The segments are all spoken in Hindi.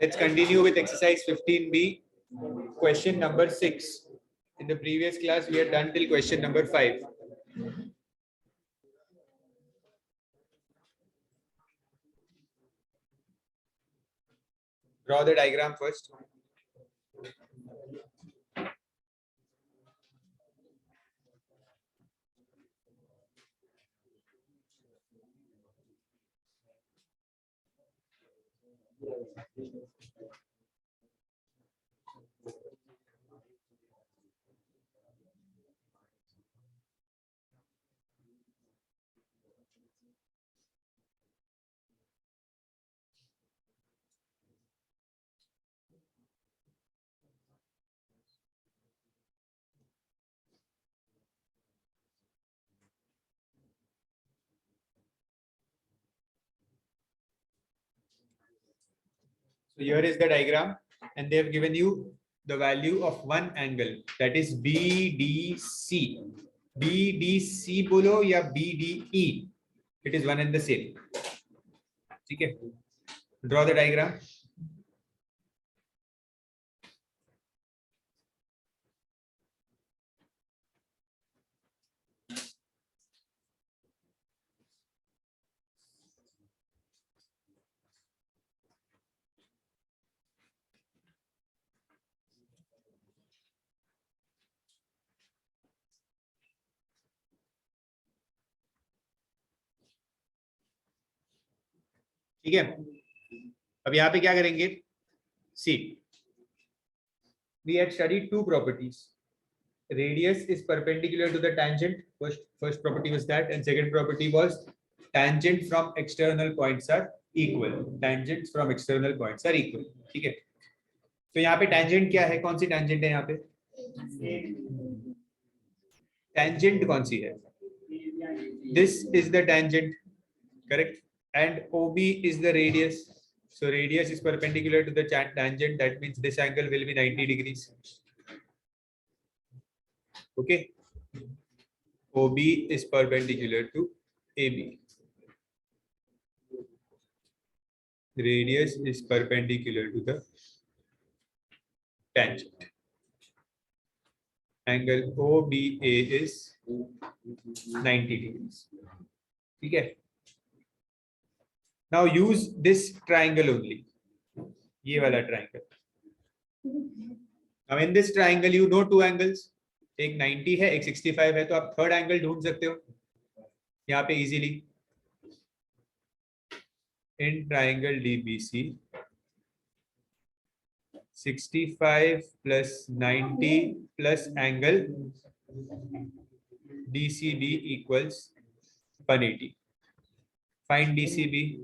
Let's continue with exercise 15B, question number 6. In the previous class, we had done till question number 5. Draw the diagram first. So here is the diagram, and they have given you the value of one angle, that is BDC. BDC bolo ya BDE. It is one and the same. Okay. Draw the diagram. ठीक है, अब यहाँ पे क्या करेंगे? See, we had studied two properties. Radius is perpendicular to the tangent. First property was that, and second property was tangent from external points are equal. Tangents from external points are equal. ठीक है, तो यहाँ पे tangent क्या है? कौन सी tangent है यहाँ पे? Tangent कौन सी है? This is the tangent, correct? And OB is the radius. So radius is perpendicular to the tangent. That means this angle will be 90 degrees. Okay. OB is perpendicular to AB. Radius is perpendicular to the tangent. Angle OBA is 90 degrees. Okay. Now use this triangle only. ये वाला triangle. Now in this triangle you know two angles. एक 90 है, एक 65 है, तो आप थर्ड एंगल ढूंढ सकते हो यहाँ पे easily. In triangle DBC 65 plus 90 plus angle DCB equals 180. Find DCB.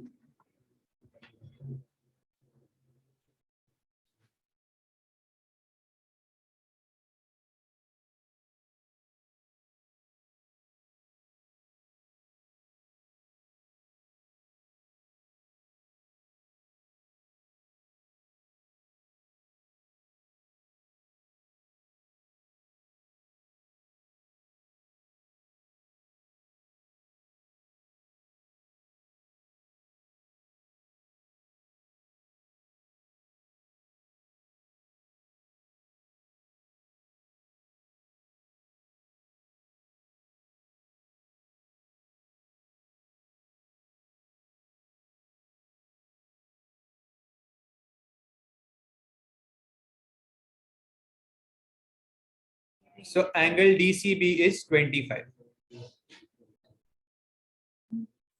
So angle DCB is 25.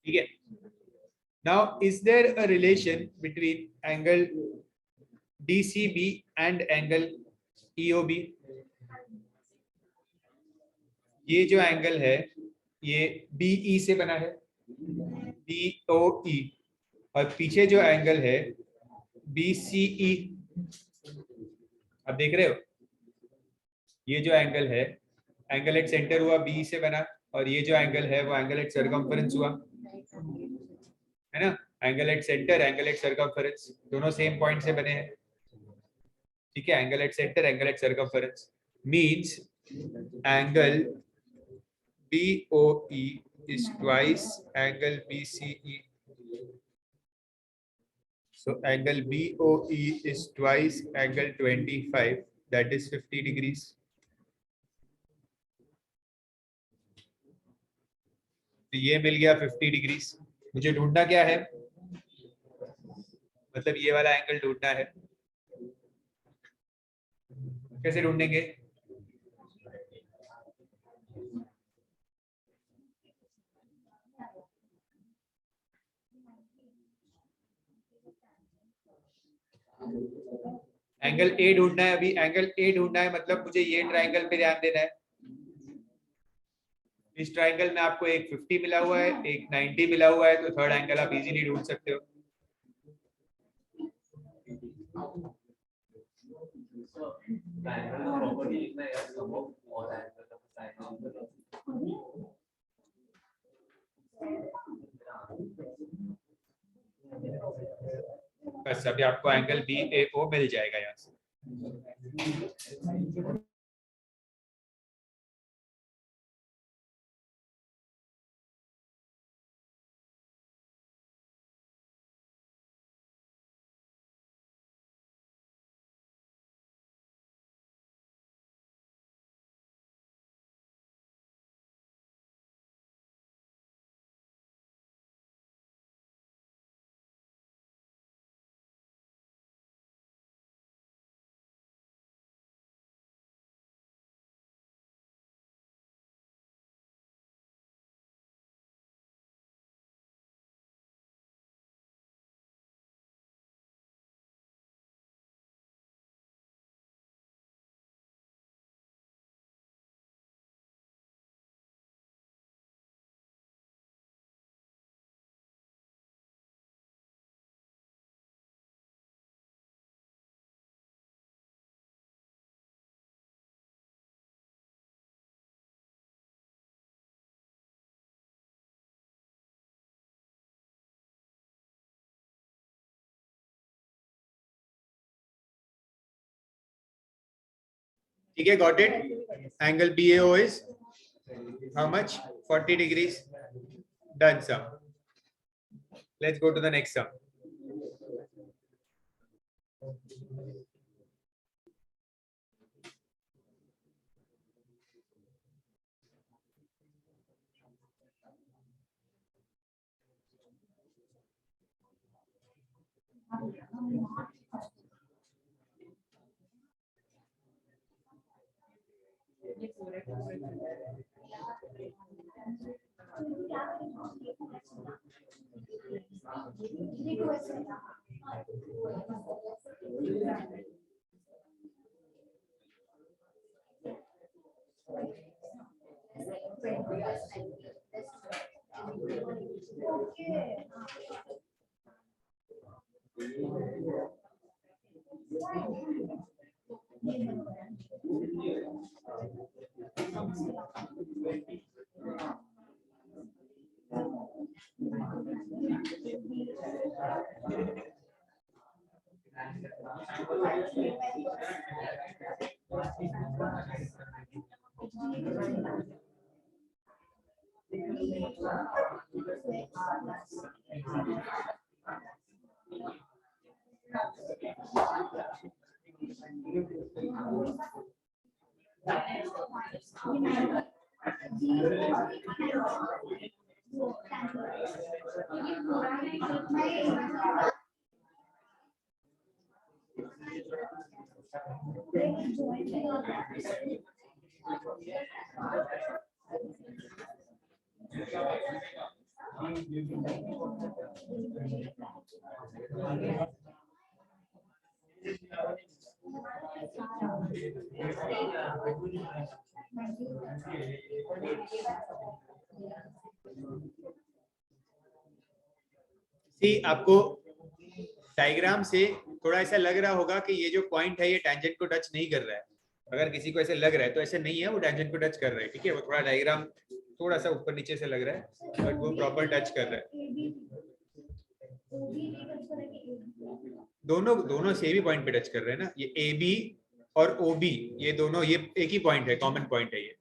Okay. Now, is there a relation between angle DCB and angle EOB? ये जो एंगल है ये BE से बना है, BOE, और पीछे जो एंगल है BCE. आप देख रहे हो, ये जो एंगल है, एंगल एट सेंटर हुआ बी से बना, और ये जो एंगल है वो एंगल एट सर्कमफरेंस हुआ, है ना? Angle at centre, angle at circumference, दोनों सेम पॉइंट से बने हैं. ठीक है, angle at centre, angle at circumference means angle BOE is twice angle BCE. So angle BOE is twice angle 25, that is 50 degrees. तो ये मिल गया 50 डिग्रीज। मुझे ढूंढना क्या है, मतलब ये वाला एंगल ढूंढना है। कैसे ढूंढेंगे? एंगल ए ढूंढना है। अभी एंगल ए ढूंढना है, मतलब मुझे ये ट्राइंगल पे ध्यान देना है। इस ट्राइंगल में आपको एक 50 मिला हुआ है, एक 90 मिला हुआ है, तो थर्ड एंगल आप इजीली ढूंढ सकते हो। बस अभी आपको एंगल BAO मिल जाएगा यहाँ से। ठीक है, got it. Angle BAO is how much? 40 degrees. Done sum. Let's go to the next sum. सी, आपको डायग्राम से थोड़ा ऐसा लग रहा होगा कि ये जो पॉइंट है ये टेंजेंट को टच नहीं कर रहा है। अगर किसी को ऐसे लग रहा है तो ऐसे नहीं है, वो टेंजेंट को टच कर रहा है। ठीक है, वो थोड़ा डायग्राम थोड़ा सा ऊपर नीचे से लग रहा है, बट वो प्रॉपर टच कर रहा है। दोनों सेम ही पॉइंट पे टच कर रहे हैं ना। ये AB और OB ये दोनों ये एक ही पॉइंट है, कॉमन पॉइंट है ये,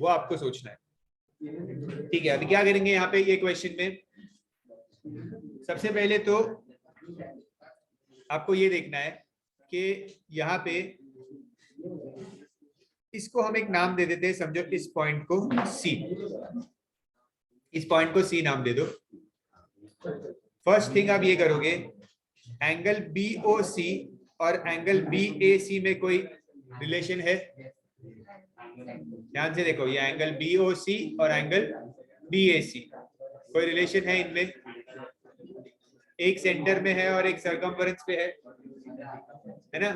वो आपको सोचना है। ठीक है, अभी क्या करेंगे यहाँ पे ये क्वेश्चन में, सबसे पहले तो आपको ये देखना है कि यहाँ पे इसको हम एक नाम दे देते हैं, समझो इस पॉइंट को सी, इस पॉइंट को सी नाम दे दो। फर्स्ट थिंग आप ये करोगे, एंगल BOC और एंगल BAC में कोई रिलेशन है? ध्यान से देखो, ये एंगल BOC और एंगल BAC, कोई रिलेशन है इनमें? एक सेंटर में है और एक सर्कमफेरेंस पे है ना?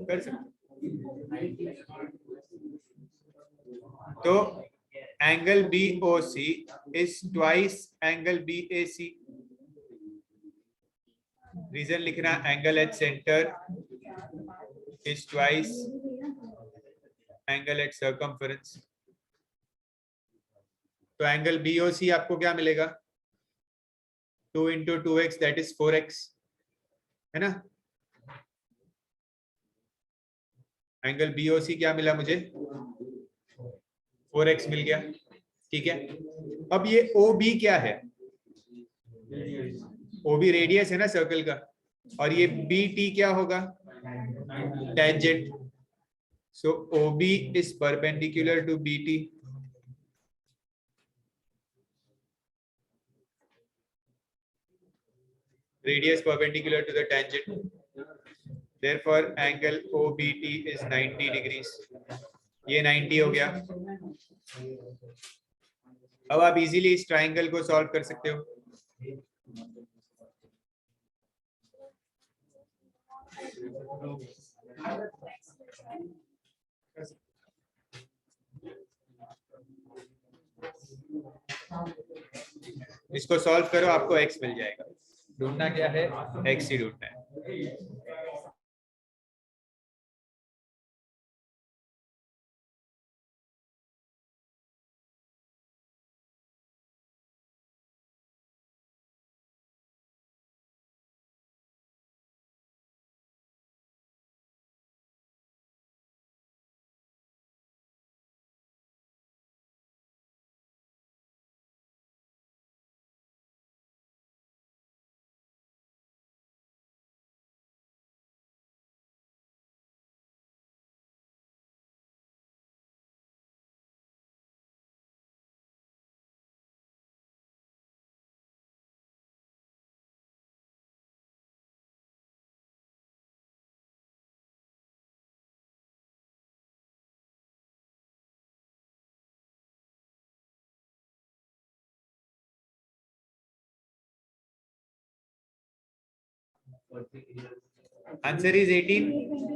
कर सकते तो angle BOC is twice angle BAC। Reason लिखना, angle at centre is twice angle at circumference. तो एंगल BOC आपको क्या मिलेगा? 2 into 2x that is 4x, है ना? एंगल BOC क्या मिला मुझे? 4x मिल गया, ठीक है। अब ये OB क्या है? OB रेडियस है ना सर्कल का, और ये BT क्या होगा? Tangent. So OB is perpendicular to BT। Radius perpendicular to the tangent, therefore angle OBT is 90 degrees। ये 90 हो गया। अब आप इजीली इस ट्राइंगल को सॉल्व कर सकते हो। इसको सॉल्व करो, आपको x मिल जाएगा। ढूंढना क्या है? x ही ढूंढना है। Answer is 18।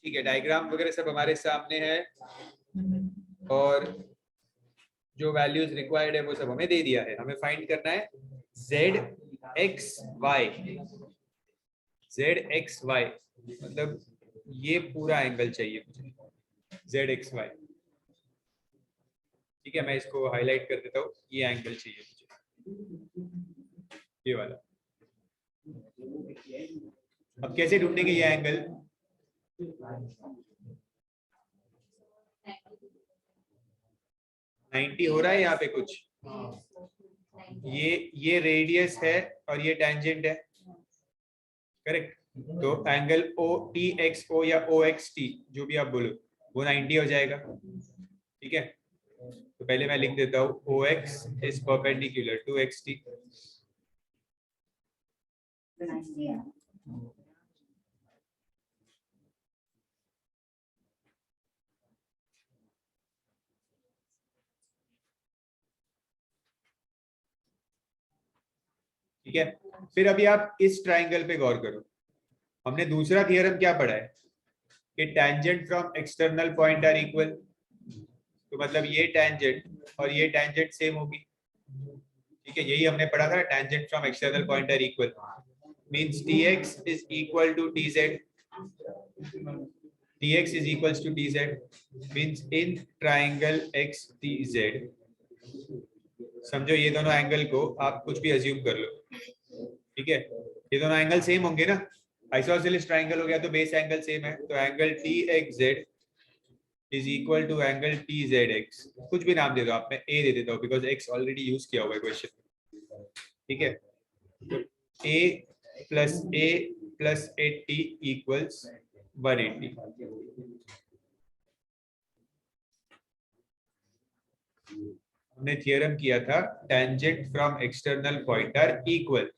ठीक है, डायग्राम वगैरह सब हमारे सामने है और जो वैल्यूज रिक्वायर्ड है वो सब हमें दे दिया है। हमें फाइंड करना है ZXY मतलब ये पूरा एंगल चाहिए मुझे, ZXY। ठीक है, मैं इसको हाईलाइट कर देता हूँ। ये एंगल चाहिए मुझे, ये वाला। अब कैसे ढूंढेंगे ये एंगल? 90 हो रहा है यहाँ पे कुछ, ये रेडियस है और ये टेंजेंट है, करेक्ट। तो एंगल ओ टी एक्स ओ या ओ एक्स टी जो भी आप बोलो वो 90 हो जाएगा, ठीक है। तो पहले मैं लिख देता हूँ O X is perpendicular to X T. ठीक है, फिर अभी आप इस ट्राइंगल पे गौर करो। हमने दूसरा थियरम क्या पढ़ा है कि tangent from external point are equal. तो मतलब ये टेंजेंट और ये टेंजेंट सेम होगी, ठीक है। यही हमने पढ़ा था, tangent from external point are equal means tx is equal to tz, tx is equals to tz means in triangle xtz, समझो ये दोनों एंगल को आप कुछ भी अज्यूम कर लो, ठीक है। ये दोनों एंगल सेम होंगे ना, आइसोसेलेस ट्राइंगल हो गया तो बेस एंगल सेम है, तो angle txz is equal to angle tzx, कुछ भी नाम दे दो आप, मैं a दे देता हूँ बिकॉज x ऑलरेडी यूज किया हुआ है क्वेश्चन, ठीक है। तो a प्लस 80 इक्वल्स 180। हमने थियरम किया था tangent from external point are equal,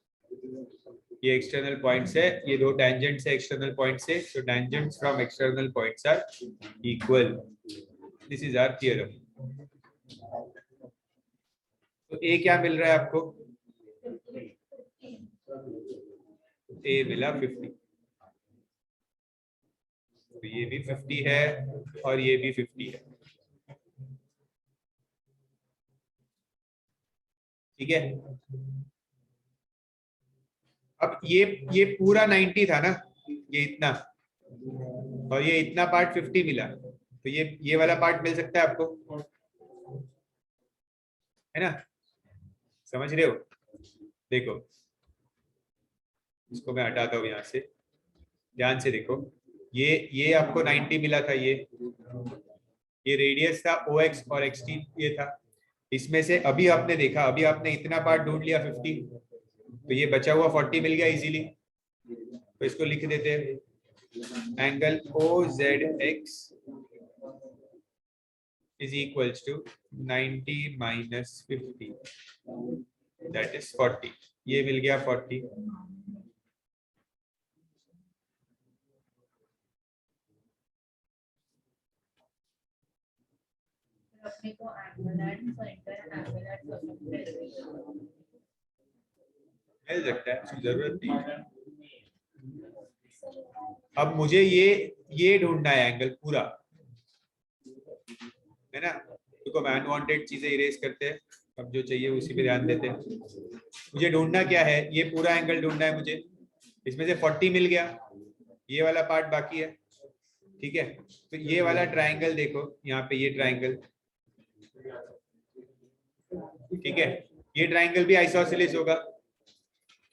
ये एक्सटर्नल पॉइंट्स है, ये दो टेंजेंट्स है एक्सटर्नल पॉइंट से, तो tangents from external points are equal, this is our theorem. तो ए क्या मिल रहा है आपको, ए मिला 50, तो ये भी 50 है और ये भी 50 है, ठीक है। अब ये पूरा 90 था ना, ये इतना, और ये इतना पार्ट 50 मिला, तो ये वाला पार्ट मिल सकता है आपको, है ना, समझ रहे हो। देखो इसको मैं हटाता हूँ यहाँ से, ध्यान से देखो, ये आपको 90 मिला था, ये रेडियस था ओ एक्स और एक्स टी ये था, इसमें से अभी आपने देखा, अभी आपने इतना पार्ट ढूंढ लिया 50, तो ये बचा हुआ 40 मिल गया इजीली, तो इसको लिख देते हैं angle O Z X is equals to 90 minus 50 that is 40, ये मिल गया 40। अपने को angle and centre angle and मिल सकता है, जरूरत नहीं है। अब मुझे ये ढूंढना है एंगल पूरा, है ना, देखो मैं अनवांटेड चीजें इरेज करते हैं, अब जो चाहिए उसी पे ध्यान देते हैं। मुझे ढूंढना क्या है, ये पूरा एंगल ढूंढना है मुझे, इसमें से 40 मिल गया, ये वाला पार्ट बाकी है, ठीक है। तो ये वाला ट्राइंगल देखो यहाँ पे, ये ट्राइंगल, ठीक है, ये ट्राइंगल भी आइसोसेलेस होगा,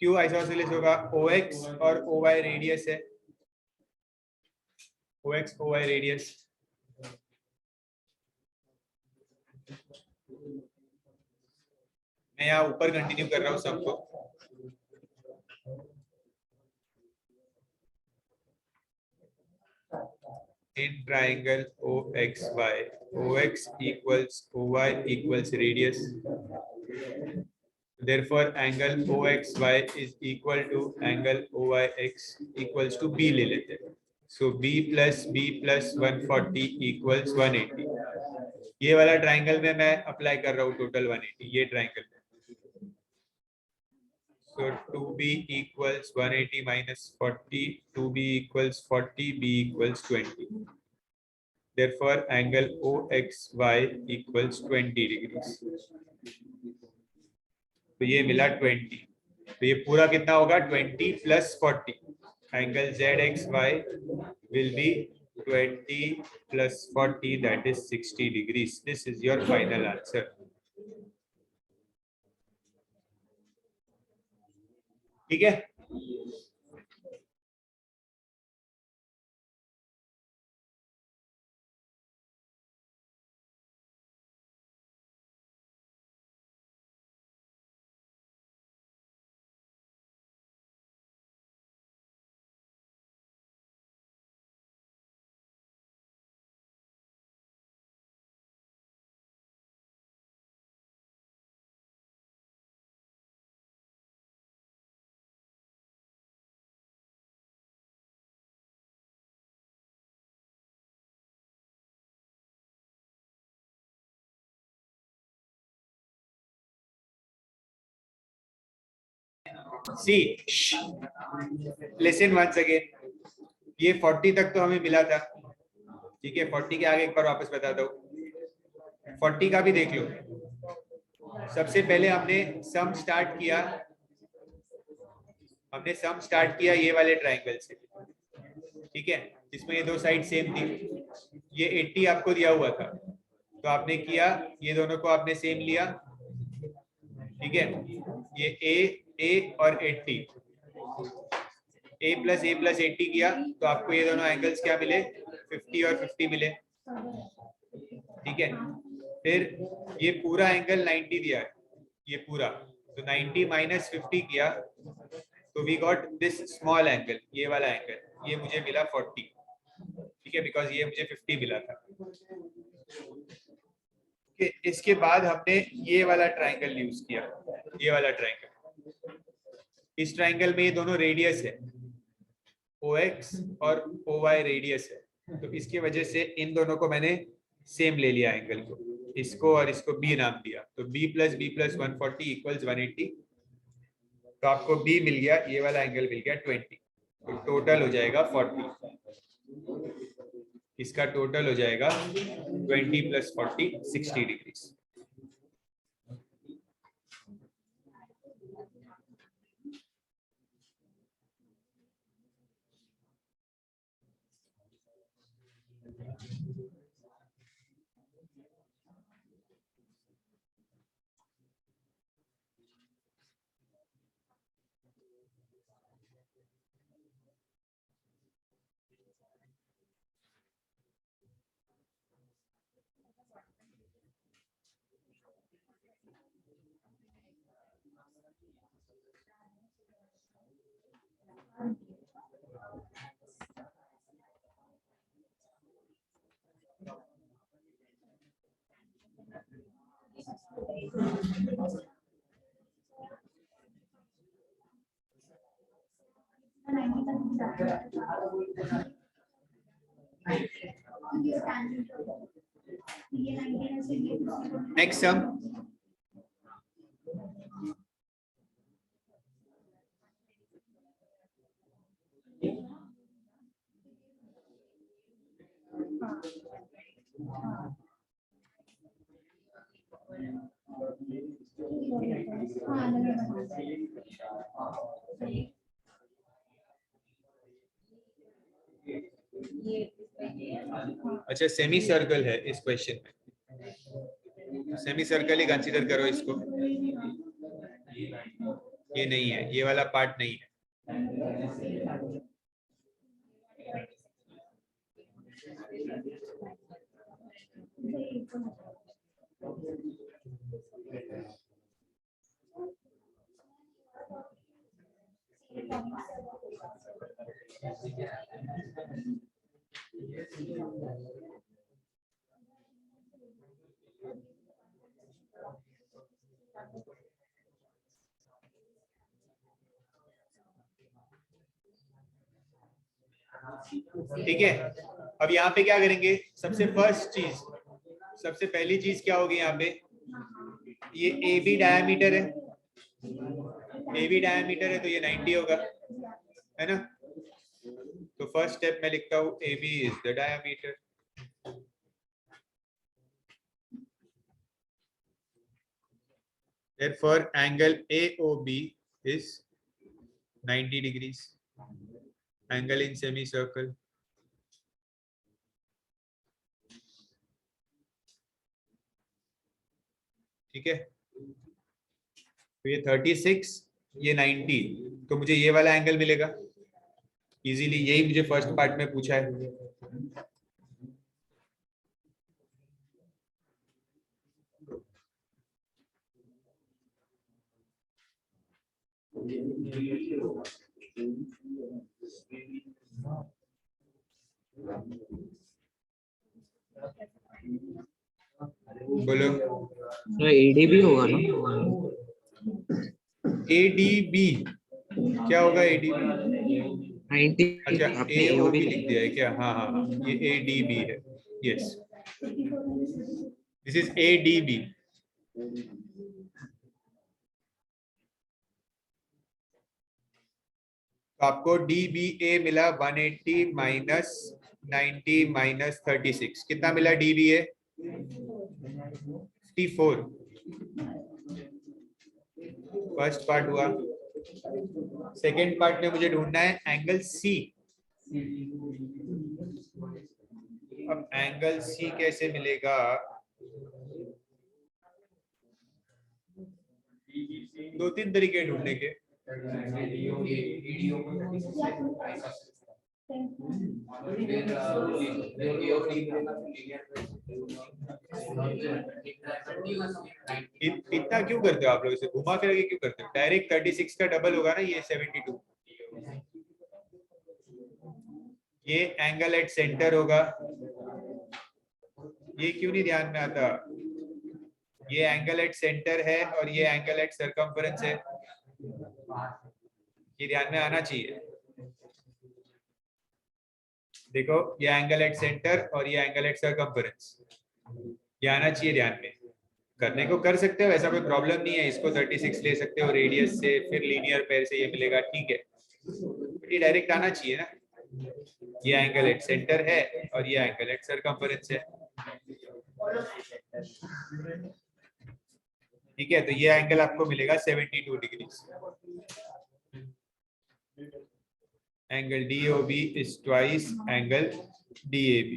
क्यों आइसोसेलेस होगा, ओ एक्स और ओ वाई रेडियस है, ओ एक्स ओ वाई रेडियस। मैं यहाँ ऊपर कंटिन्यू कर रहा हूँ सबको, in triangle OXY, OX equals OY equals radius, therefore angle OXY is equal to angle OYX equals to B ले लेते हैं, so B plus 140 equals 180, ये वाला ट्राइंगल में मैं अप्लाई कर रहा हूँ टोटल 180, ये ट्राइंगल में, so 2B equals 180 minus 40, 2B equals 40, B equals 20, therefore angle OXY equals 20 degrees, तो ये मिला 20, तो ये पूरा कितना होगा 20 plus 40, angle ZXY will be 20 plus 40 that is 60 degrees, this is your final answer, ठीक है। सी लिसन वंस अगेन, ये 40 तक तो हमें मिला था, ठीक है। 40 के आगे एक बार वापस बताता हूँ, 40 का भी देख लो। सबसे पहले हमने सम स्टार्ट किया ये वाले ट्राइंगल से, ठीक है, जिसमें ये दो साइड सेम थी। ये 80 आपको दिया हुआ था, तो आपने किया ये दोनों को आपने सेम लिया, ठीक है। ये ए और 80, ए प्लस 80 किया, तो आपको ये दोनों एंगल्स क्या मिले, 50 और 50 मिले, ठीक है। फिर ये पूरा एंगल 90 दिया है, ये पूरा, तो 90 माइनस 50 किया, तो we got this small angle, ये वाला एंगल, ये मुझे मिला 40, ठीक है, बिकॉज ये मुझे 50 मिला था। इसके बाद हमने ये वाला ट्राइंगल यूज किया, ये वाला ट्राइंगल। इस ट्राइंगल में ये दोनों रेडियस है, OX और OY रेडियस है, तो इसकी वजह से इन दोनों को मैंने सेम ले लिया एंगल को, इसको और इसको B नाम दिया, तो B प्लस 140 इक्वल्स 180, तो आपको B मिल गया, ये वाला एंगल मिल गया 20, तो टोटल हो जाएगा 40, इसका टोटल हो जाएगा 20 प्लस 40 60 डिग्री। Next sum. अच्छा, सेमी सर्कल है इस क्वेश्चन में, सेमी सर्कल ही कंसीडर करो इसको, ये नहीं है, ये वाला पार्ट नहीं है। ठीक है, अब यहाँ पे क्या करेंगे, सबसे पहली चीज क्या होगी यहाँ पे, ये AB डायमीटर है, AB डायमीटर है तो ये 90 होगा, है ना। तो फर्स्ट स्टेप मैं लिखता हूँ AB is the diameter, therefore angle AOB is 90 degrees, angle in semicircle. ठीक है, तो ये 36, ये 90, तो मुझे ये वाला एंगल मिलेगा इजीली, यही मुझे फर्स्ट पार्ट में पूछा है। बोलो, ADB होगा ना, ADB क्या होगा, ADB 90। अच्छा आपने AOB AOB लिख दिया है क्या, हाँ हाँ हाँ, ये ADB है, यस, दिस इज ADB। तो आपको DBA मिला 180 माइनस 90 माइनस 36, कितना मिला DBA? 54। फर्स्ट पार्ट हुआ। सेकेंड पार्ट में मुझे ढूंढना है एंगल C। अब एंगल C कैसे मिलेगा? दो तीन तरीके ढूंढने के। इतना क्यों करते हो आप लोग? इसे घुमा फिरा के क्यों करते हो? डायरेक्ट 36 का डबल होगा ना ये 72। ये एंगल एट सेंटर होगा। ये क्यों नहीं ध्यान में आता? ये एंगल एट सेंटर है और ये एंगल एट सर्कम्फरेंस है। ये ध्यान में आना चाहिए। देखो ये एंगल एट सेंटर और ये एंगल एट सर्कम्फरेंस, ये आना चाहिए ध्यान में। करने को कर सकते हो, ऐसा कोई प्रॉब्लम नहीं है। इसको 36 ले सकते हो रेडियस से, फिर लीनियर पेयर से ये मिलेगा, ठीक है। ये डायरेक्ट आना चाहिए ना। ये एंगल एट सेंटर है और ये एंगल एट सर्कम्फरेंस है, ठीक है। तो ये एंगल आपको मिलेगा 72 degree. Angle DOB is twice angle DAB.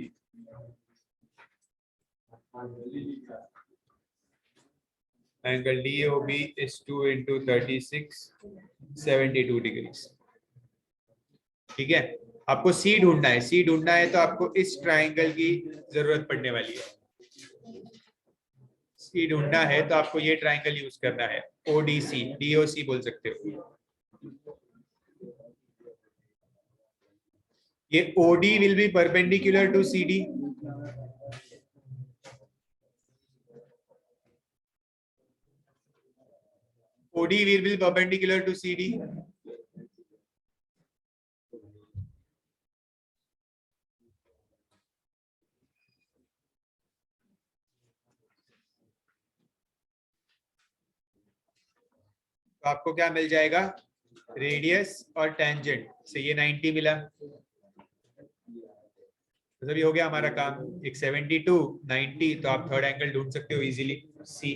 Angle DOB is 2 into 36, 72 degrees. ठीक है। आपको C ढूंढना है। C ढूंढना है तो आपको इस ट्राइंगल की जरूरत पड़ने वाली है। C ढूंढना है तो आपको ये ट्राइंगल यूज करना है, ODC, DOC बोल सकते हो। ये OD will be perpendicular to CD. OD will be perpendicular to CD. तो आपको क्या मिल जाएगा? रेडियस और टेंजेंट से ये 90 मिला, तो तभी हो गया हमारा काम। एक 72 90, तो आप थर्ड एंगल ढूंढ सकते हो इजीली, C।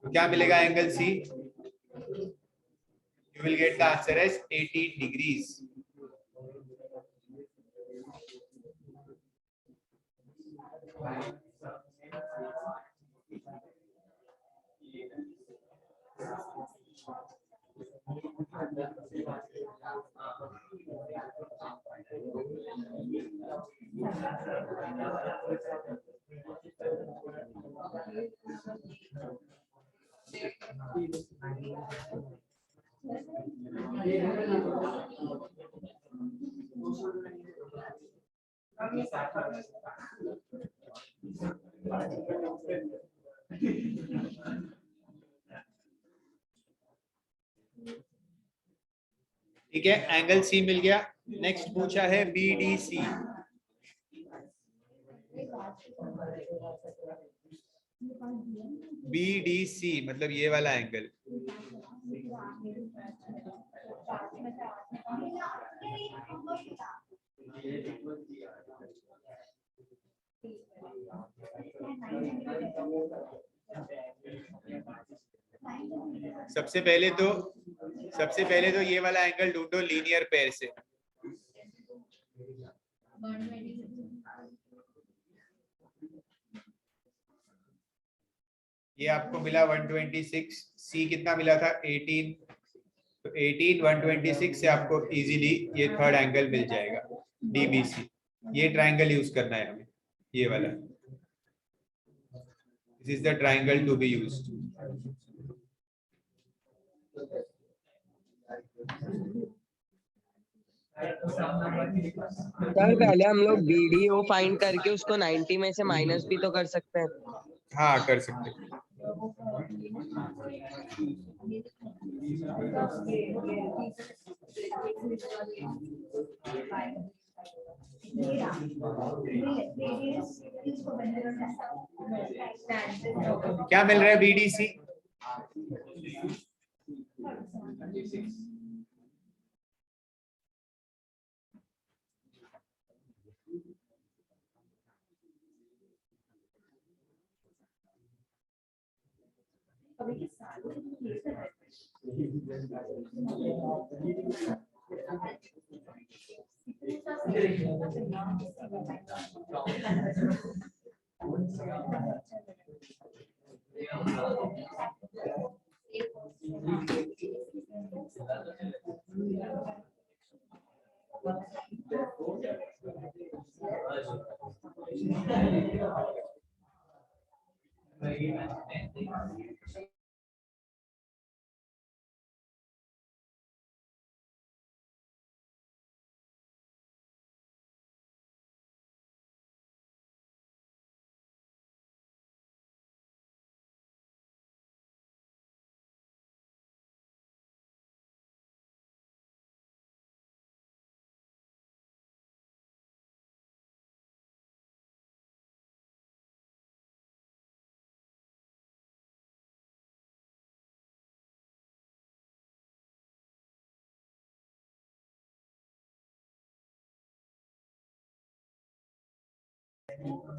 तो क्या मिलेगा angle C? You will get the answer as 18 degrees. ठीक है, एंगल C मिल गया। नेक्स्ट पूछा है BDC। BDC मतलब ये वाला एंगल। सबसे पहले तो ये वाला एंगल ढूंढो लीनियर पेयर से। ये आपको मिला 126, C कितना मिला था? 18। तो 18 126 से आपको इजीली ये थर्ड एंगल मिल जाएगा, DBC। ये ट्राइंगल यूज करना है हमें, ये वाला। This is the triangle to be used. Sir पहले हम लोग BDO फाइंड करके उसको 90 में से माइनस भी तो कर सकते हैं। हाँ कर सकते हैं। क्या मिल रहा है BDC?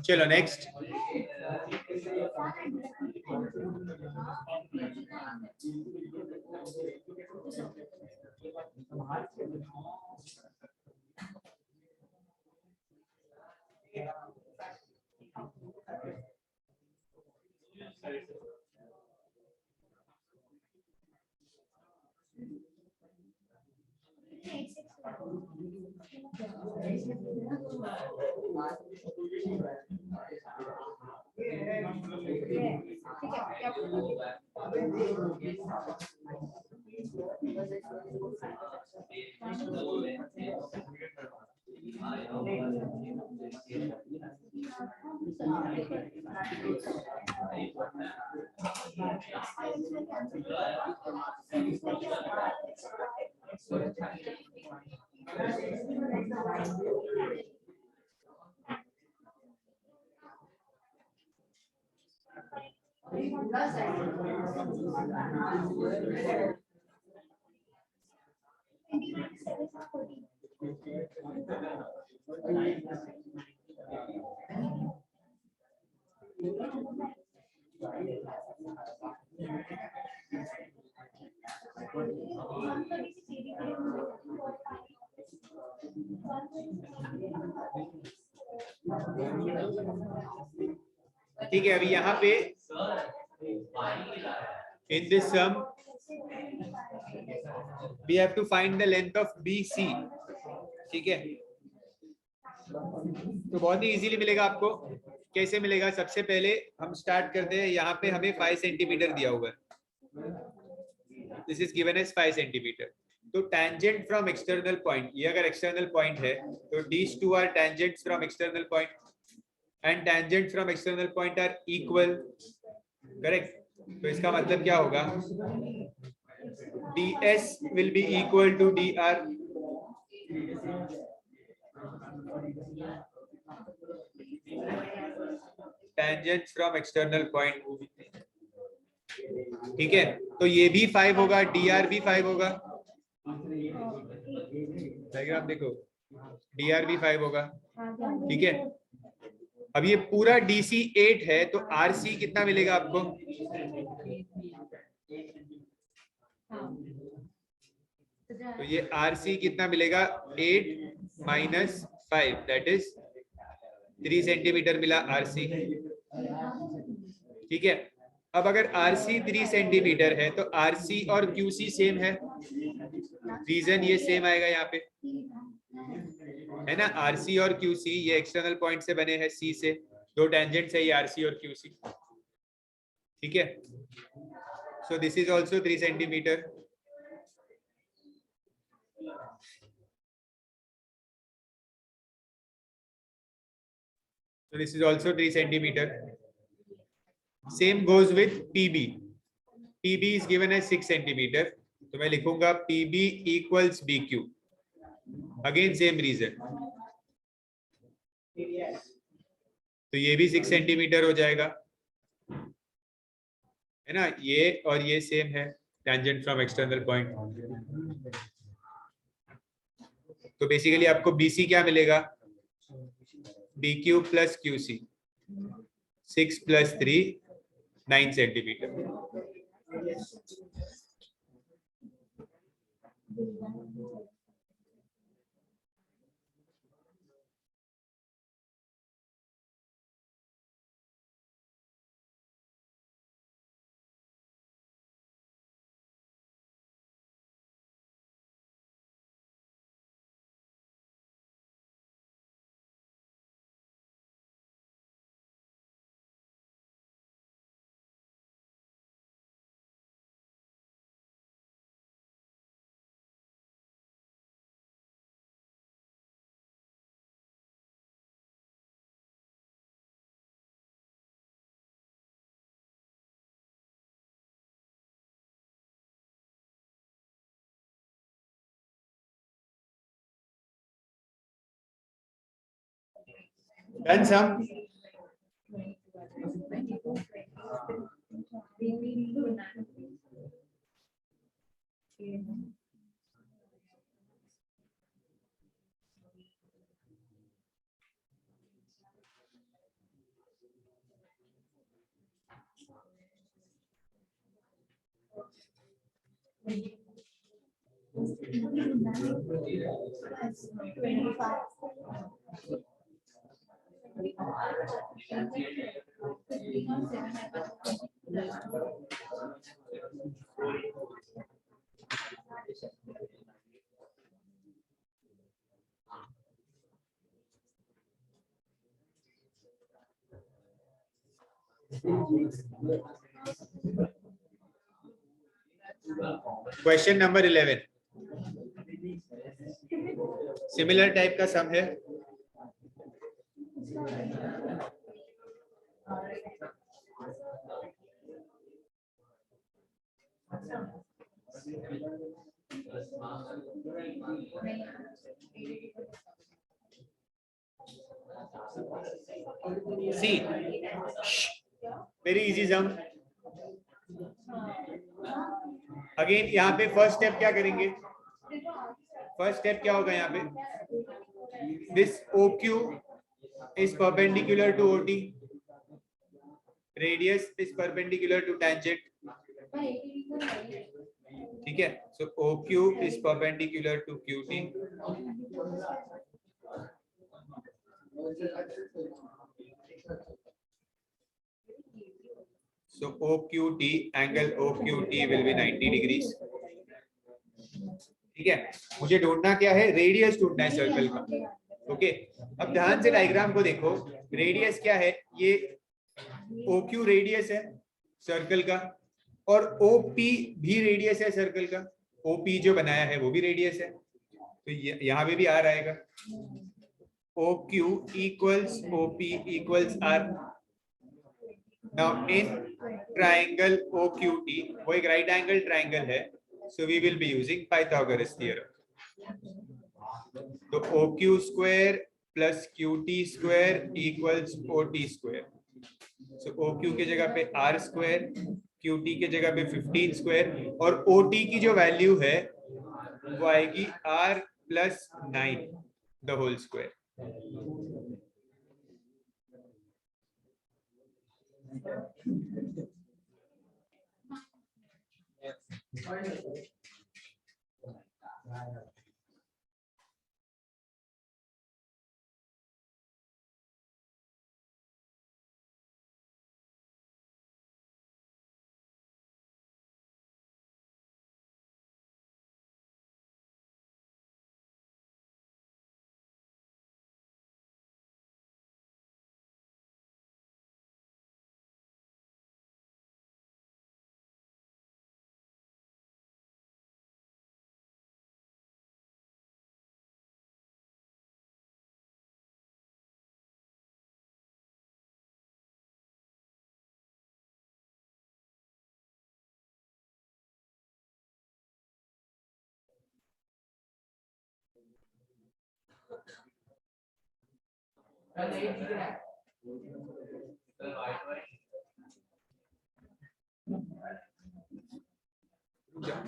चलो नेक्स्ट। ठीक है, अभी यहाँ पे in this sum we have to find the length of BC। ठीक है, तो बहुत ही इजीली मिलेगा आपको। कैसे मिलेगा? सबसे पहले हम स्टार्ट करते हैं, यहाँ पे हमें 5 सेंटीमीटर दिया हुआ है, this is given as 5 centimetre. तो टेंजेंट फ्रॉम एक्सटर्नल पॉइंट, ये अगर एक्सटर्नल पॉइंट है तो these two are tangents from external point and tangents from external point are equal, correct? तो इसका मतलब क्या होगा? ds will be equal to dr। tangents from external point, ठीक है? तो ये भी 5 होगा, dr भी 5 होगा। डायग्राम देखो, dr भी 5 होगा, ठीक है? अब ये पूरा DC 8 है, तो RC कितना मिलेगा आपको? तो ये RC कितना मिलेगा? 8 माइनस 5 दैट इज 3 सेंटीमीटर मिला RC, ठीक है? अब अगर RC 3 सेंटीमीटर है तो RC और QC सेम है, रीजन ये सेम आएगा यहाँ पे, है ना? RC और QC ये एक्सटर्नल पॉइंट से बने हैं, C से, दो टेंजेंट्स है ये RC और QC, ठीक है? So this is also 3 centimetre. So this is also 3 centimeter. Same goes with PB. PB is given as 6 centimeter. तो मैं लिखूंगा PB equals BQ, again same reason, तो ये भी 6 सेंटीमीटर हो जाएगा, है ना, ये और ये सेम है, टेंजेंट फ्रॉम एक्सटर्नल पॉइंट। तो बेसिकली आपको BC क्या मिलेगा, BQ plus QC, 6 + 3 9 centimetre. Done some? Question number 11 similar type का सम है। सी वेरी इजी सम। अगेन यहाँ पे फर्स्ट स्टेप क्या करेंगे, फर्स्ट स्टेप क्या होगा यहाँ पे, this OQ is perpendicular to OT, radius is perpendicular to tangent, ठीक है, so OQ is perpendicular to QT, so OQT angle OQT will be 90 degrees, ठीक है। मुझे ढूंढना क्या है, रेडियस ढूंढना है सर्कल का, ओके। अब ध्यान से डायग्राम को देखो, रेडियस क्या है, ये OQ रेडियस है सर्कल का, और OP भी रेडियस है सर्कल का, OP जो बनाया है वो भी रेडियस है, तो यहाँ पे भी R आएगा, OQ equals OP equals R। Now in triangle OQT, वो एक राइट एंगल ट्राइंगल है, so we will be using Pythagoras theorem। तो OQ square plus QT square equals OT square। So OQ के जगह पे R square, QT के जगह पे 15 square, और OT की जो वैल्यू है वो आएगी R plus 9 the whole square।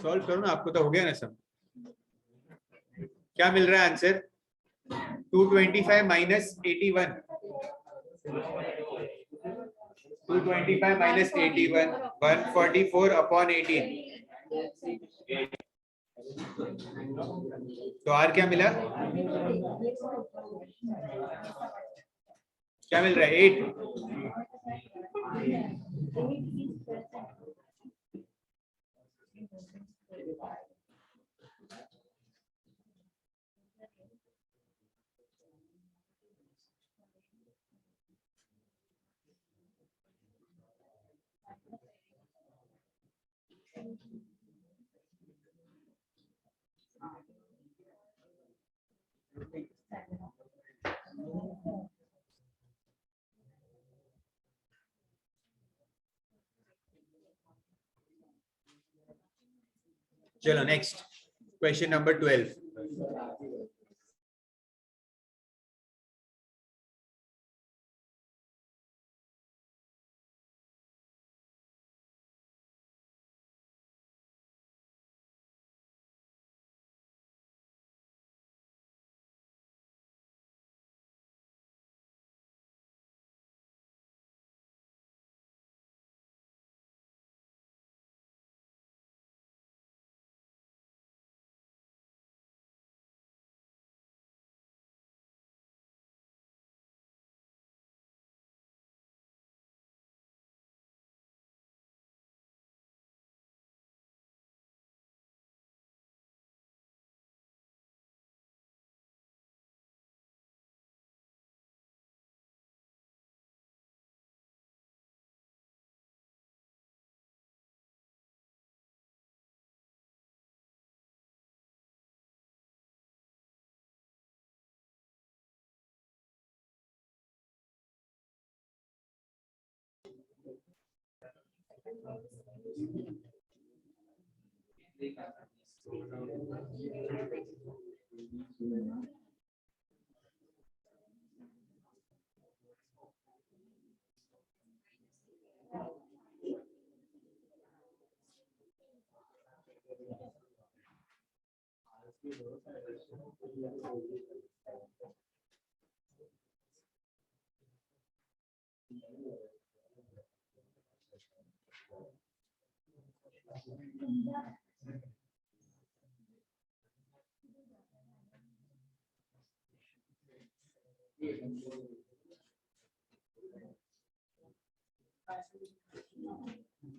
Solve करो ना, आपको तो हो गया ना सब। क्या मिल रहा है आंसर? 225 minus 81, 225 minus 81, 144 upon 18। तो आर क्या मिला? क्या मिल रहा है? 8। चलो नेक्स्ट क्वेश्चन नंबर 12।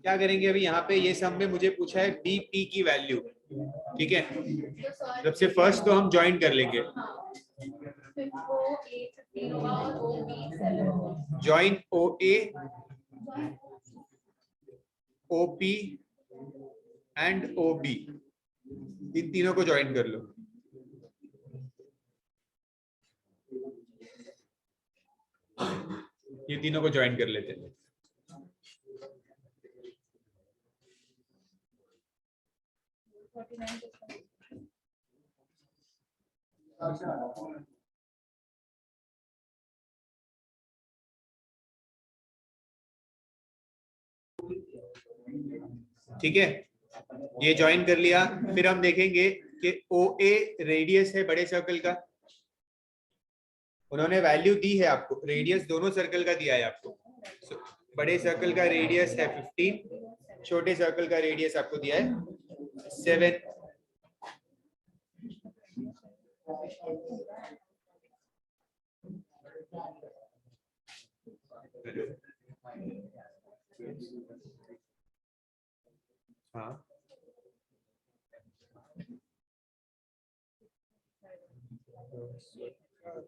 क्या करेंगे अभी यहाँ पे? ये सम में मुझे पूछा है बीपी की वैल्यू, ठीक है। सबसे फर्स्ट तो हम ज्वाइन कर लेंगे, join O A O P and O B, इन तीनों को ज्वाइन कर लो। ये तीनों को ज्वाइन कर लेते हैं। ठीक है, ये ज्वाइन कर लिया। फिर हम देखेंगे कि ओ ए रेडियस है बड़े सर्कल का, उन्होंने वैल्यू दी है आपको, रेडियस दोनों सर्कल का दिया है आपको। बड़े सर्कल का रेडियस है 15, छोटे सर्कल का रेडियस आपको दिया है 7। हाँ,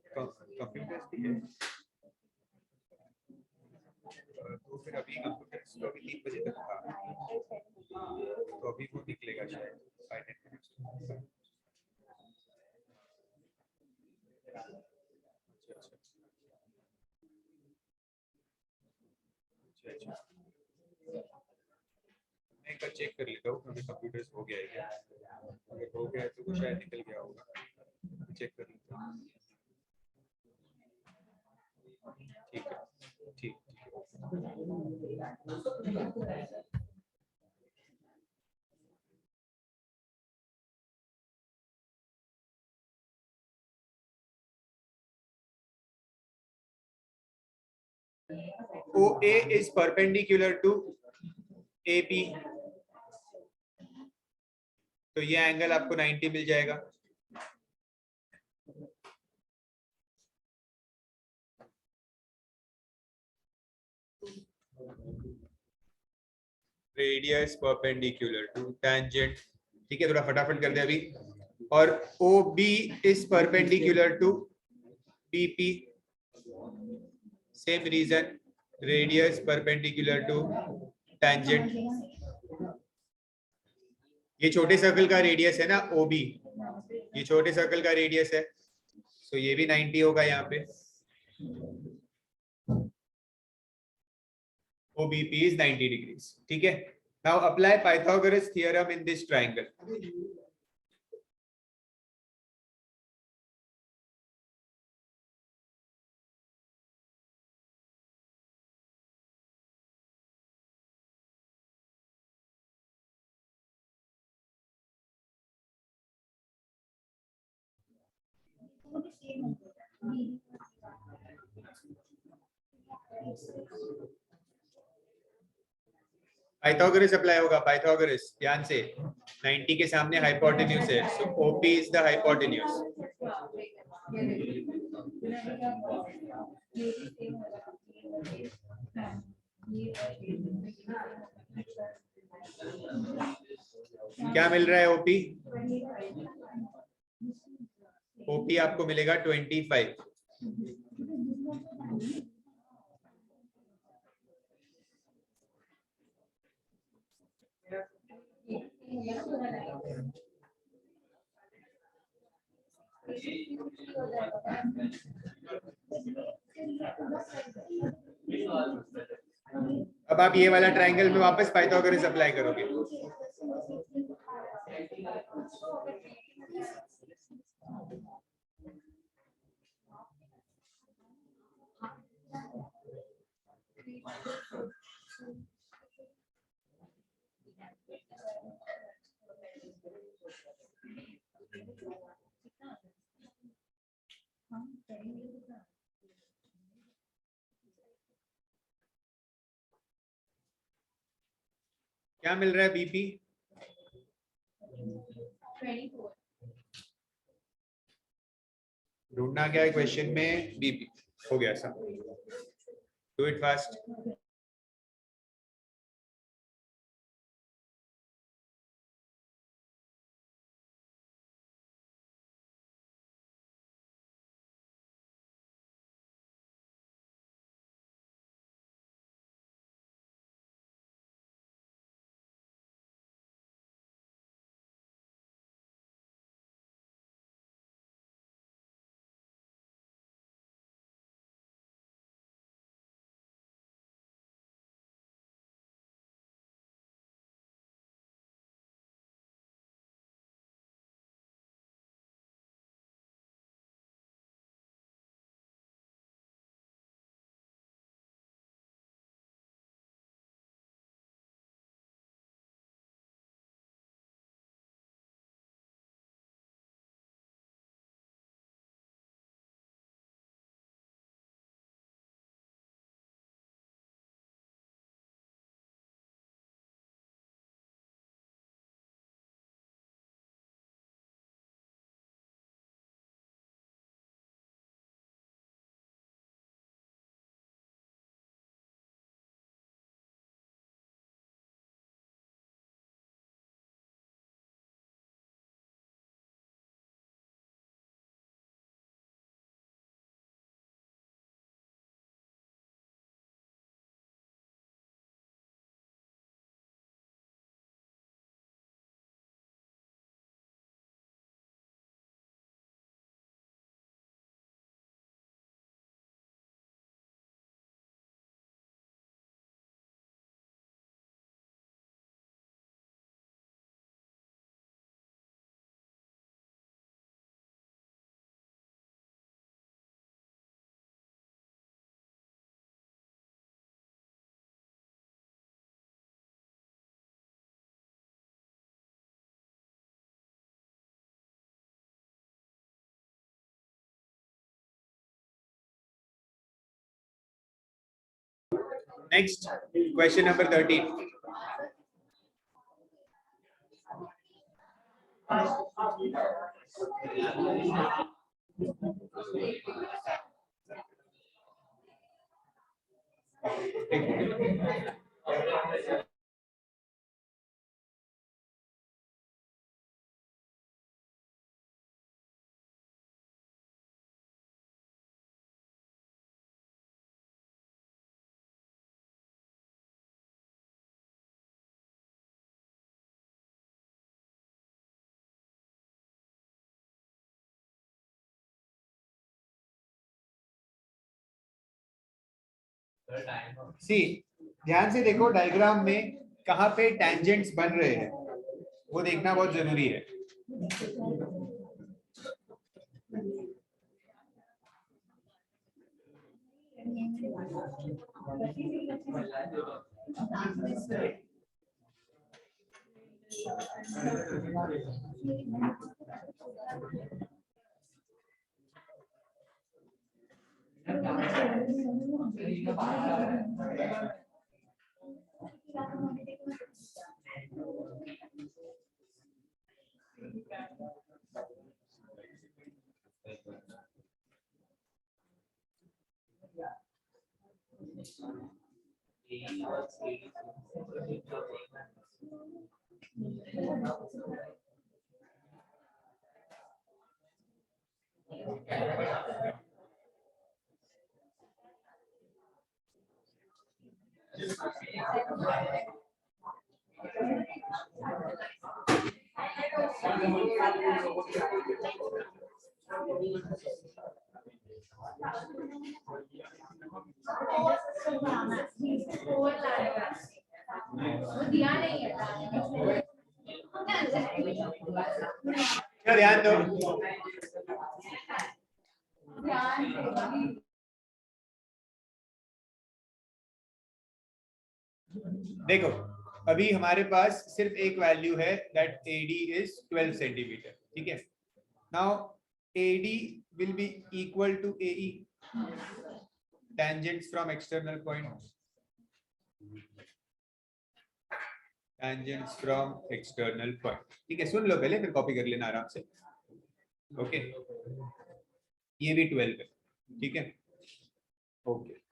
कंप्यूटर भी है तो फिर अभी कंप्यूटर तो अभी 3 बजे तक था, तो अभी वो निकलेगा शायद 5-10 मिनट्स। अच्छा, मैं एक बार चेक कर लेता हूँ कि कंप्यूटर हो गया है क्या। अगर हो गया है तो वो शायद निकल गया होगा, चेक कर लेता हूँ। OA is perpendicular to AP, तो ये एंगल आपको 90 मिल जाएगा. Radius perpendicular to tangent. ठीक है, थोड़ा फटाफट कर दे अभी. और OB is perpendicular to BP. Same reason, radius perpendicular to tangent. ये छोटे सर्कल का रेडियस है ना OB, ये छोटे सर्कल का रेडियस है, तो ये भी 90 होगा यहाँ पे. OBP is 90 degrees. ठीक है. Now apply Pythagoras theorem in this triangle. Pythagoras apply होगा. पाइथागोरस ध्यान से, 90 के सामने हाइपोटेन्यूज है, सो OP इज द हाइपोटेन्यूज. क्या मिल रहा है OP? OP आपको मिलेगा 25. अब आप ये वाला ट्रायंगल में वापस पाइथागोरस अप्लाई करोगे. क्या मिल रहा है BP? 24. ढूंढना क्या है क्वेश्चन में? BP. हो गया सब. Do it fast. Next, question number 13. सी, ध्यान से देखो डायग्राम में कहाँ पे टेंजेंट्स बन रहे हैं वो देखना बहुत जरूरी है। ध्यान दो, देखो अभी हमारे पास सिर्फ एक वैल्यू है दैट AD इज 12 सेंटीमीटर, ठीक है। Now AD will be equal to AE, tangents from external point, tangents from external point, ठीक है। सुन लो पहले फिर कॉपी कर लेना आराम से, ओके। ये भी 12 है, ठीक है, ओके।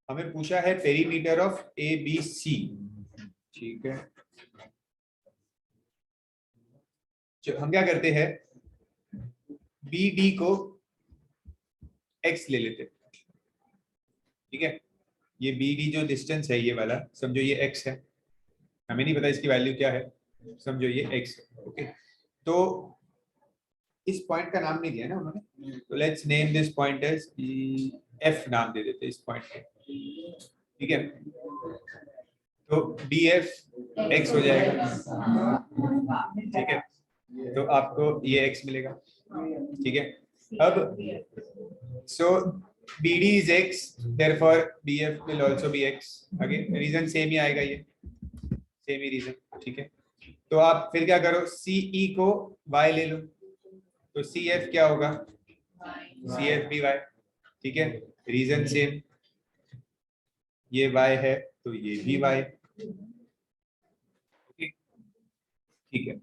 हमें पूछा है पेरीमीटर ऑफ ABC, ठीक है। हम क्या करते हैं, BD को X ले लेते, ठीक है। ये BD जो डिस्टेंस है ये वाला, समझो ये X है, हमें नहीं पता इसकी वैल्यू क्या है, समझो ये X है, ओके। तो इस पॉइंट का नाम नहीं दिया ना उन्होंने, तो let's name this point as F नाम दे देते इस पॉइंट को, ठीक है। तो DF X हो जाएगा, ठीक है। तो आपको ये X मिलेगा, ठीक है। अब so BD is X, therefore BF will also be X, again reason same ही आएगा, ये सेम ही रीजन, ठीक है। तो आप फिर क्या करो, CE को Y ले लो, तो CF क्या होगा, CF भी Y, ठीक है। रीजन सेम, ये Y है तो ये भी Y, ठीक है,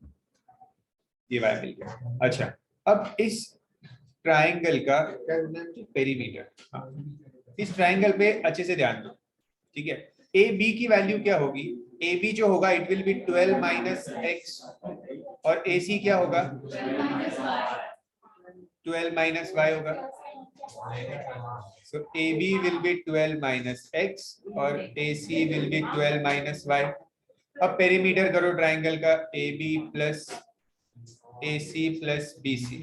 ये Y मिल गया। अच्छा, अब इस ट्राइंगल का पेरीमीटर, इस ट्राइंगल पे अच्छे से ध्यान दो, ठीक है। AB की वैल्यू क्या होगी, AB जो होगा it will be 12 minus X, और AC क्या होगा 12 माइनस Y होगा। So AB will be 12 minus X और AC will be 12 minus Y। अब पेरीमीटर करो ट्राइंगल का, AB plus AC plus BC,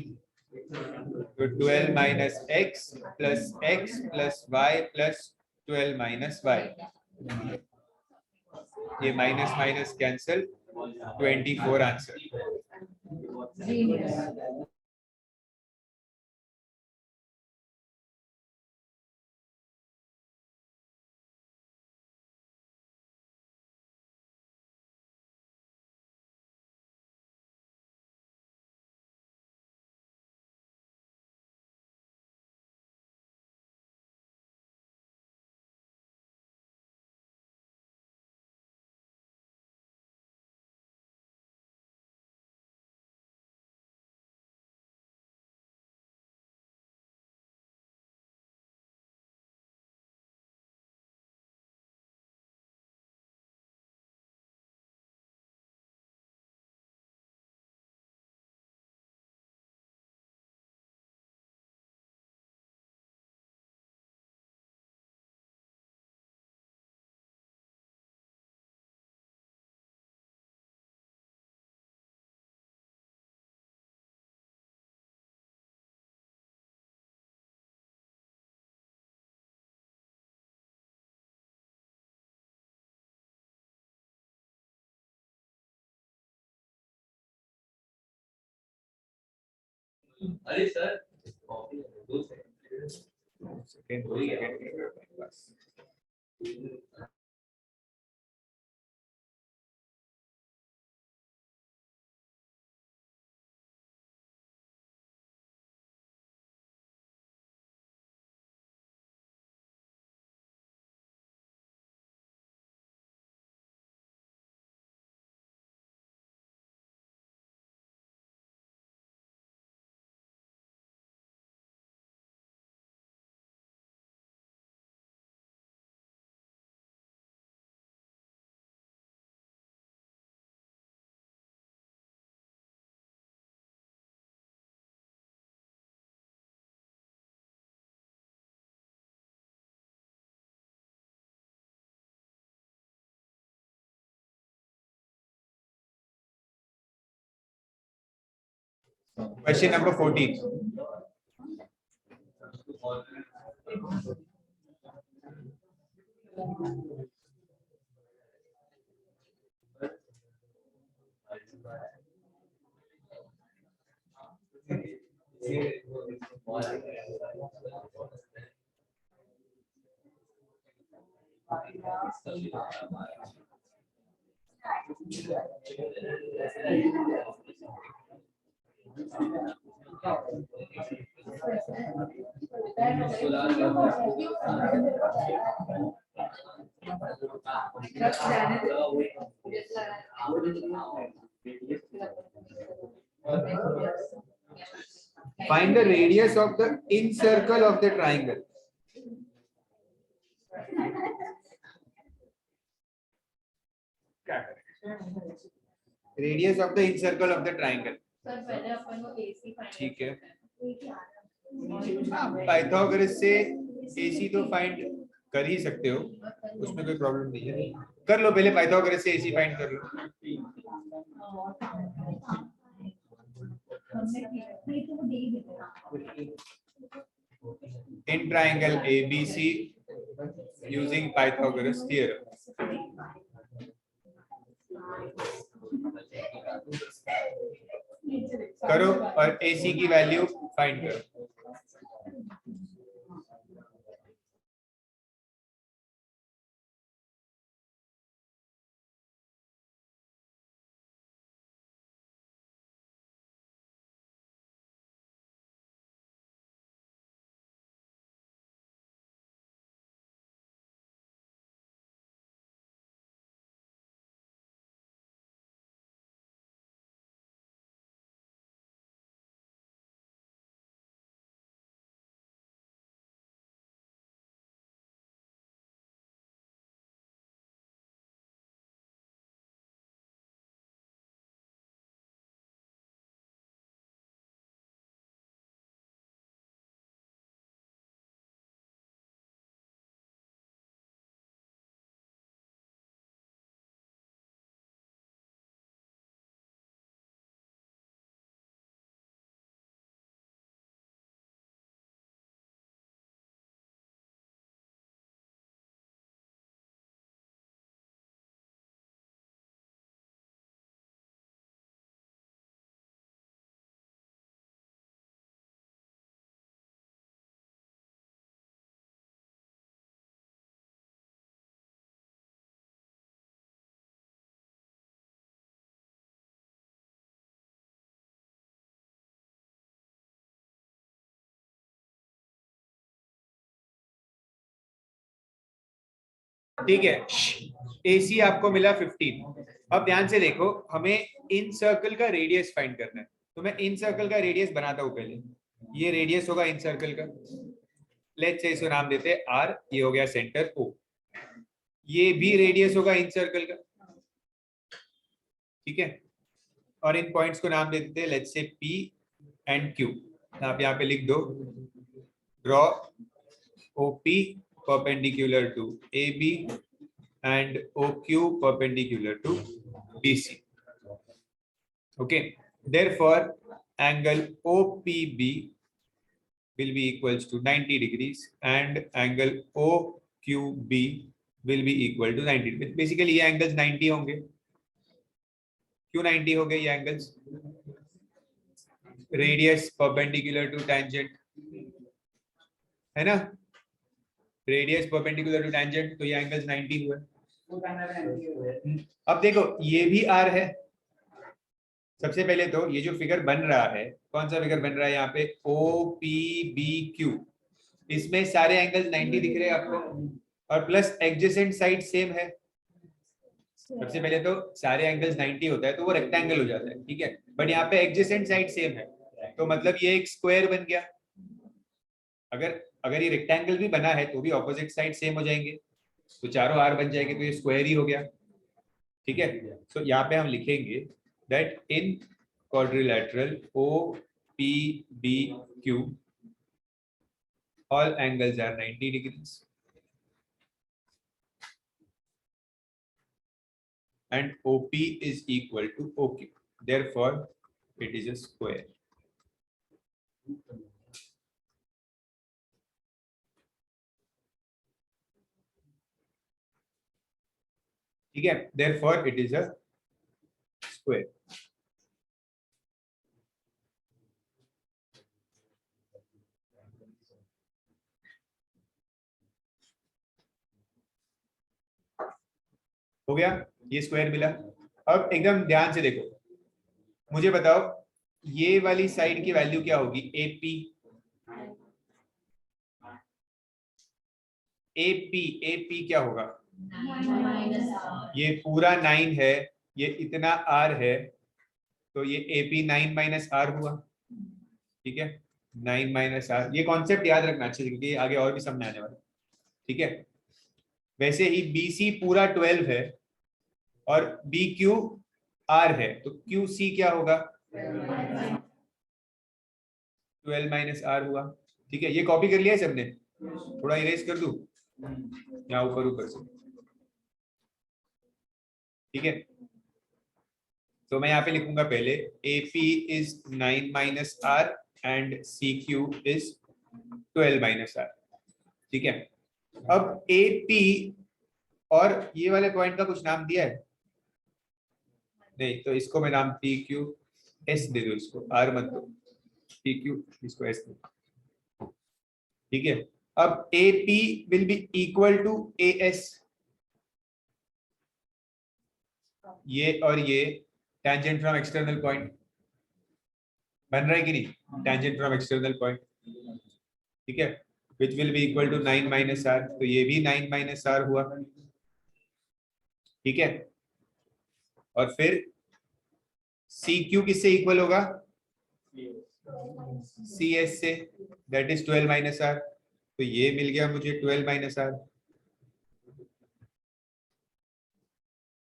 तो 12 minus X plus Y plus 12 minus Y, ये माइनस माइनस कैंसिल, 24 आंसर। अरे sir Question number 14. Find the radius of the in circle of the triangle. Radius of the in circle of the triangle. Sir पहले अपन को AC फाइंड ठीक है, पाइथागोरस से AC तो फाइंड कर ही सकते हो, उसमें कोई प्रॉब्लम नहीं है, कर लो पहले पाइथागोरस से AC फाइंड कर लो. In triangle ABC using Pythagoras theorem. करो और AC की वैल्यू फाइंड करो. ठीक है, AC आपको मिला 15. अब ध्यान से देखो, हमें इन सर्कल का रेडियस फाइंड करना है, तो मैं इन सर्कल का रेडियस बनाता हूं पहले. ये रेडियस होगा इन सर्कल का, लेट्स से इसको नाम देते हैं R. ये हो गया सेंटर O. ये भी रेडियस होगा इन सर्कल का, ठीक है, और इन पॉइंट्स को नाम दे देते हैं let's say P and Q. आप यहाँ पे लिख दो, draw OP perpendicular to AB and OQ perpendicular to BC. Okay, therefore angle OPB will be equals to 90 degrees and angle OQB will be equal to 90. Basically ये angles 90 होंगे. क्यों 90 हो गए ये angles? Radius perpendicular to tangent, है ना, रेडियस परपेंडिकुलर टू टेंजेंट, तो ये एंगल्स 90 हुए। अब देखो ये भी आर है। सबसे पहले तो ये जो फिगर बन रहा है, कौन सा फिगर बन रहा है यहाँ पे, ओ पी बी क्यू, इसमें सारे एंगल्स 90 दिख रहे हैं आपको, और प्लस एडजेसेंट साइड सेम है। सबसे पहले तो सारे एंगल्स 90 होता है तो वो रेक्टेंगल हो जाता है, ठीक है, बट यहाँ पे एडजेसेंट साइड सेम है, तो मतलब ये एक स्क्वायर बन गया। अगर अगर ये रेक्टेंगल भी बना है तो भी ऑपोजिट साइड सेम हो जाएंगे, तो चारों आर बन जाएंगे, तो ये स्क्वायर ही हो गया, ठीक है। तो यहाँ पे हम लिखेंगे that in quadrilateral OPBQ all angles are 90 degrees and OP is equal to OQ, therefore it is a square। ठीक है, therefore it is a square। हो गया, ये स्क्वायर मिला। अब एकदम ध्यान से देखो, मुझे बताओ ये वाली साइड की वैल्यू क्या होगी, एपी, एपी एपी क्या होगा, ये पूरा 9 है, ये इतना आर है, तो ये एपी 9 माइनस आर हुआ, ठीक है, 9 माइनस आर, ये कॉन्सेप्ट याद रखना अच्छे से क्योंकि आगे और भी समझ आने वाला, ठीक है। वैसे ही बीसी पूरा 12 है और बी क्यू आर है, तो क्यू सी क्या होगा, 12 माइनस आर हुआ, ठीक है। ये कॉपी कर लिया है सबने, थोड़ा इरेज कर दूं यहाँ ऊपर ऊपर से, ठीक है। तो मैं यहाँ पे लिखूंगा पहले AP is 9 minus R and CQ is 12 minus R, ठीक है। अब AP और ये वाले पॉइंट का कुछ नाम दिया है नहीं, तो इसको मैं नाम PQS दे दो, इसको R मत दो, PQ इसको S दो, ठीक है। अब AP will be equal to AS, ये और ये टेंजेंट फ्रॉम एक्सटर्नल पॉइंट बन रहा है कि नहीं, टेंजेंट फ्रॉम एक्सटर्नल पॉइंट, ठीक है, which will be equal to 9 minus R, तो ये भी 9 माइनस आर हुआ, ठीक है। और फिर CQ किससे इक्वल होगा, CS से, दैट इज 12 माइनस आर, तो ये मिल गया मुझे 12 माइनस आर,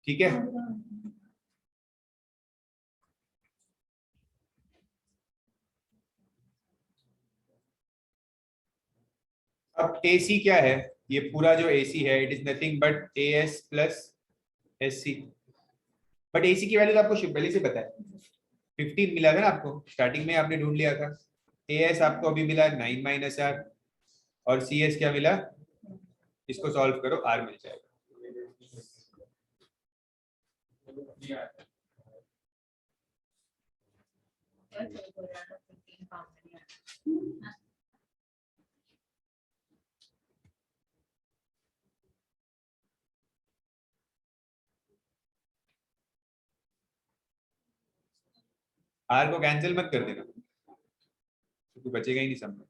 ठीक है। अब AC क्या है, ये पूरा जो AC है it is nothing but AS plus SC, but AC की वैल्यू तो आपको पहले से पता है, 15 मिला था ना आपको, स्टार्टिंग में आपने ढूंढ लिया था। AS आपको अभी मिला 9 माइनस आर, और CS क्या मिला, इसको सॉल्व करो R मिल जाएगा। R को कैंसिल मत कर देना, तो बचेगा ही नहीं सब।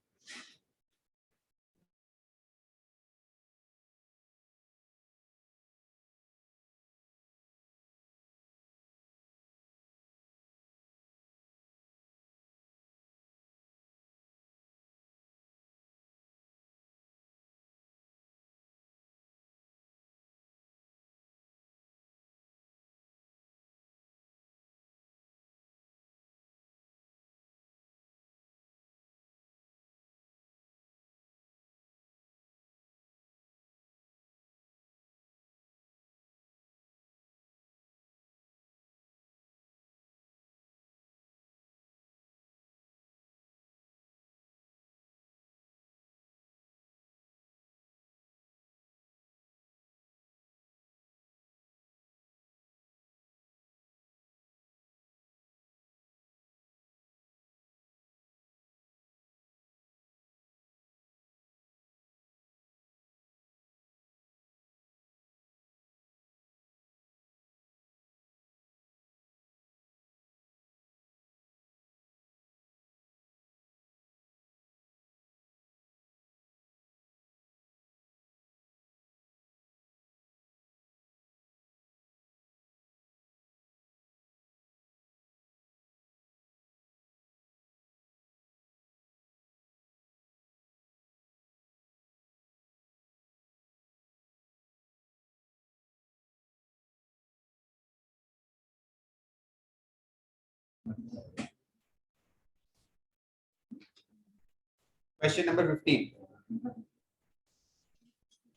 क्वेश्चन नंबर 15,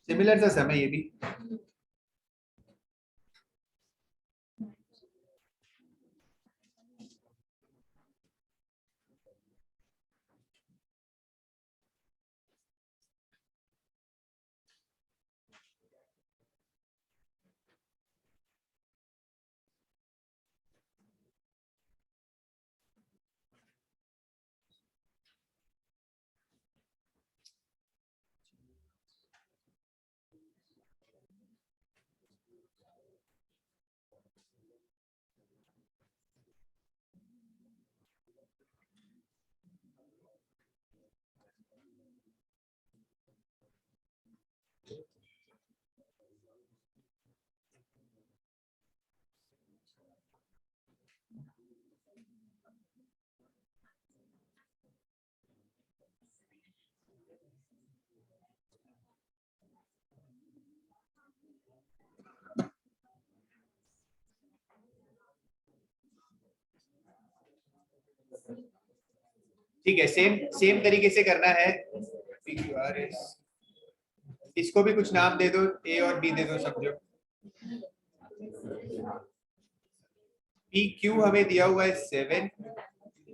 सिमिलर सा समय ये भी। ठीक है, सेम सेम तरीके से करना है। PQRS, इसको भी कुछ नाम दे दो, ए और बी दे दो, समझो। PQ हमें दिया हुआ है 7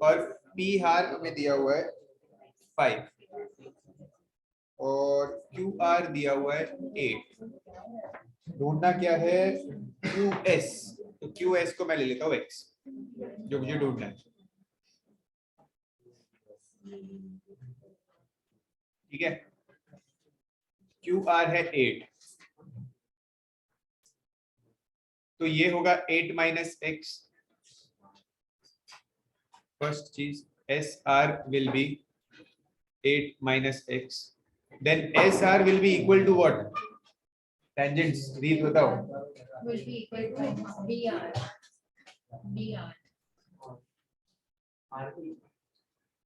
और P हार हमें दिया हुआ है 5 और QR दिया हुआ है 8। ढूंढना क्या है? QS। तो QS को मैं ले लेता हूँ X, जो मुझे ढूंढना है। ठीक है, QR है 8, तो ये होगा 8 माइनस एक्स। फर्स्ट चीज, SR will be 8 minus x, then SR will be equal to what? Tangents, read बताओ। will be equal to BR.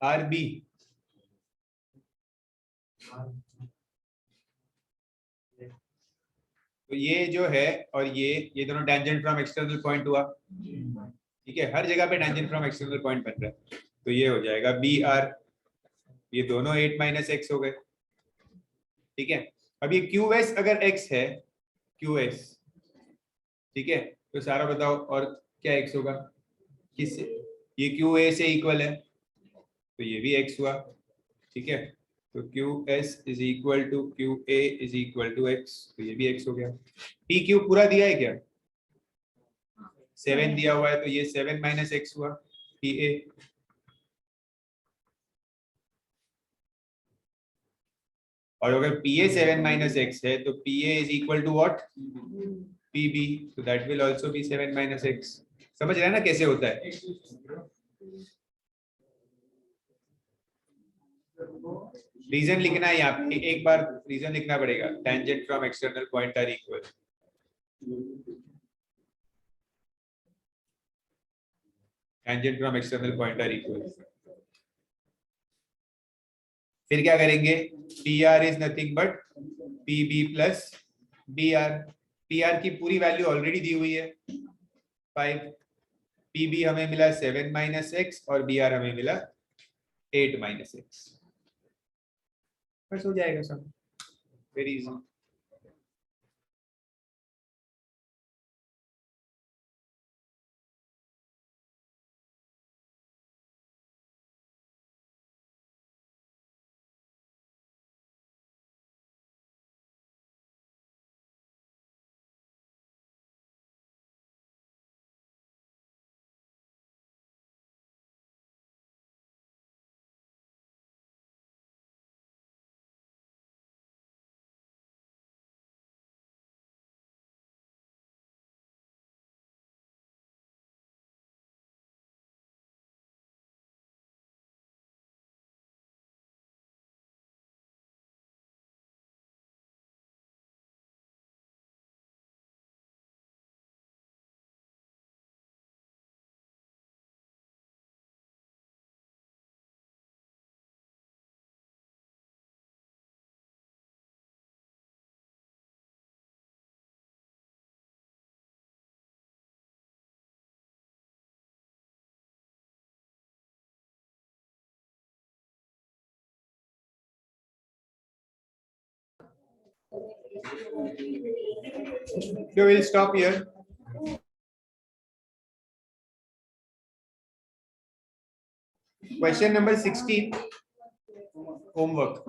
RB, तो ये जो है और ये दोनों टेंजेंट फ्रॉम एक्सटर्नल पॉइंट हुआ। ठीक है, हर जगह पे टेंजेंट फ्रॉम एक्सटर्नल पॉइंट बन रहा है, तो ये हो जाएगा BR। ये दोनों 8 माइनस एक्स हो गए। ठीक है, अब ये QS अगर x है, QS, ठीक है, तो सारा बताओ और क्या x होगा? किससे? ये QA से इक्वल है, तो ये भी x हुआ। ठीक है, तो QS is equal to QA is equal to x, तो ये भी x हो गया। PQ पूरा दिया है क्या? 7 दिया हुआ है, तो ये 7 माइनस एक्स हुआ PA। और अगर PA 7 माइनस एक्स है तो PA is equal to what? PB, so that will also be 7 minus x। समझ रहे हैं ना कैसे होता है? रीजन लिखना है यहाँ पे, एक बार रीजन लिखना पड़ेगा। Tangent from external point are equal. Tangent from external point are equal. फिर क्या करेंगे? PR is nothing but PB plus BR। PR की पूरी वैल्यू ऑलरेडी दी हुई है 5, PB हमें मिला 7 माइनस एक्स और BR हमें मिला 8 माइनस एक्स। बस हो जाएगा सब, very easy. So we'll stop here. Question number 16. Homework.